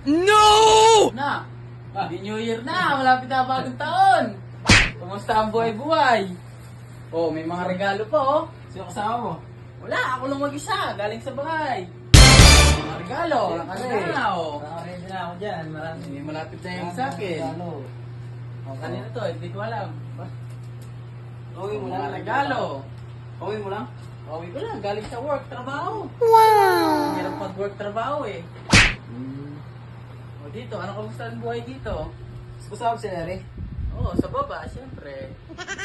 No! Na, di New Year na, malapit na bagong taon. Kumusta ang buhay-buhay? Oh, may mga regalo pa oh. Sino kasama mo? Wala, ako lang mag-isa, galing sa bahay. Mga regalo, nakagana na oh. Nakaready na ako dyan. Marami. Hindi malapit na yung sa akin. Regalo. Oh, kanina to, hindi ko alam. Uwi mo lang. Mga regalo. Uwi mo lang? Uwi ko lang, galing sa work, trabaho. Wow! Hirap mag-work, trabaho eh. O dito, ano kamusta ang buhay dito? Kasama si Eri? Oo, sa baba, siyempre.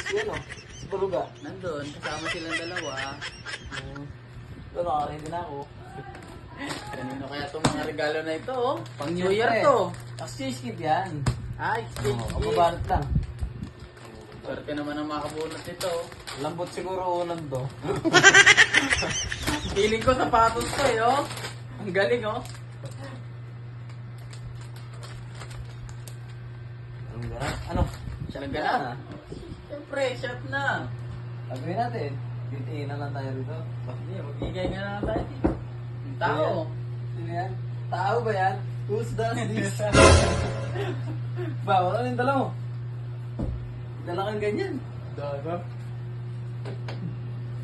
Si ano? Si Baluga? Nandun, kasama silang dalawa. Ito, nakaready na ako. Kanino kaya itong mga regalo na ito, oh? Pang New Year to. Kasi skip yan. Ay, excuse Ang me. babalot lang. Swerte naman ang makabunot nito. Lambot siguro unang to. Feeling ko sapatos to eh, oh. Ang galing, oh. Ano? Siya lang gala. Siyempre, shot na. Sabihin natin. Bitiin na lang tayo rito. Hindi, magbigay nga na tayo dito. Yung tao. Sino yan? Tao ba yan? Who's does this? Ba, wala yung dala mo. Dala kang ganyan. Daga.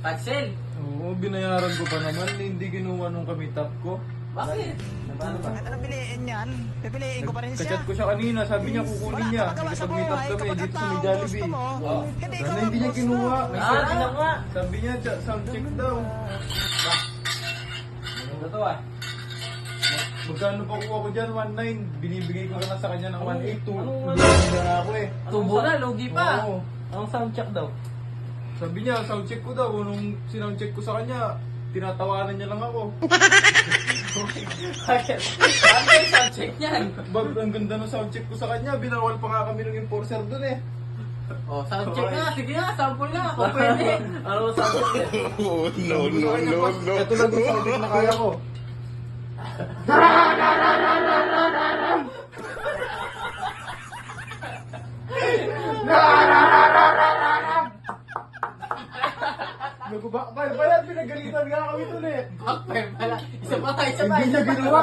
Pagsel. Oo, binayaran ko pa naman. Hindi kinuha nung kamitap ko. Bakit? Paano ba? Ano piliin yan? Pipiliin ko pa rin siya. Kachat ko siya kanina. Sabi niya kukunin niya. Nakipag-meet up kami dito sa may Jollibee. Sana hindi niya kinuha. Ginawa. Sabi niya, sound check daw. Ano to ah? Magkano pa kuha ko dyan? 1.9. Binibigay ko na sa kanya ng 1.8. Anong- Tubo na ako eh. Tubo na, lugi pa. Oo. Anong sound check daw? Sabi niya, sound check ko daw. Nung sinound check ko sa kanya, tinatawanan niya lang ako. Bakit? Ano yung subject niyan? Bag, ang ganda ng sound check ko sa kanya. Binawal pa nga kami ng enforcer dun eh. Oh, subject na. Sige nga, sample nga. Kung pwede. Ano sound check? Ito lang yung sound check na kaya ko. Nagubakbay pa yan, pinagalitan nga kami dun eh. Backfire pala. Isa pa tayo, isa pa. Hindi niya ginawa.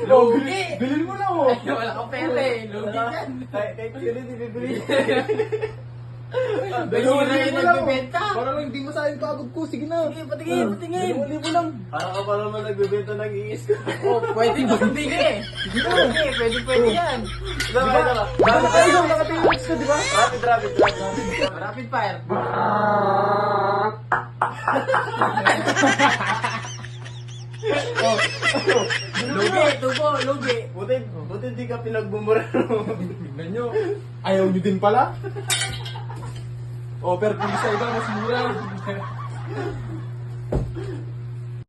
Lugi. Bilhin mo na mo. Ay, wala kang pera eh. Lugi yan. Kahit sino hindi bibili. Basira yung nagbibenta. Para lang hindi masayang pagod ko. Sige na. Sige, patingin, patingin. 2,000 lang. Parang ka pa naman nagbibenta ng iis ko. Oh, pwede mo bigay. Sige, pwede yan. Diba? Baka kayo, nakatingin ka, di ba? Rapid. Rapid fire. Lugi, tubo, lugi. Buti hindi ka pinagbumura. Tignan nyo. Ayaw nyo din pala. Offer ko sa iba, mas mura.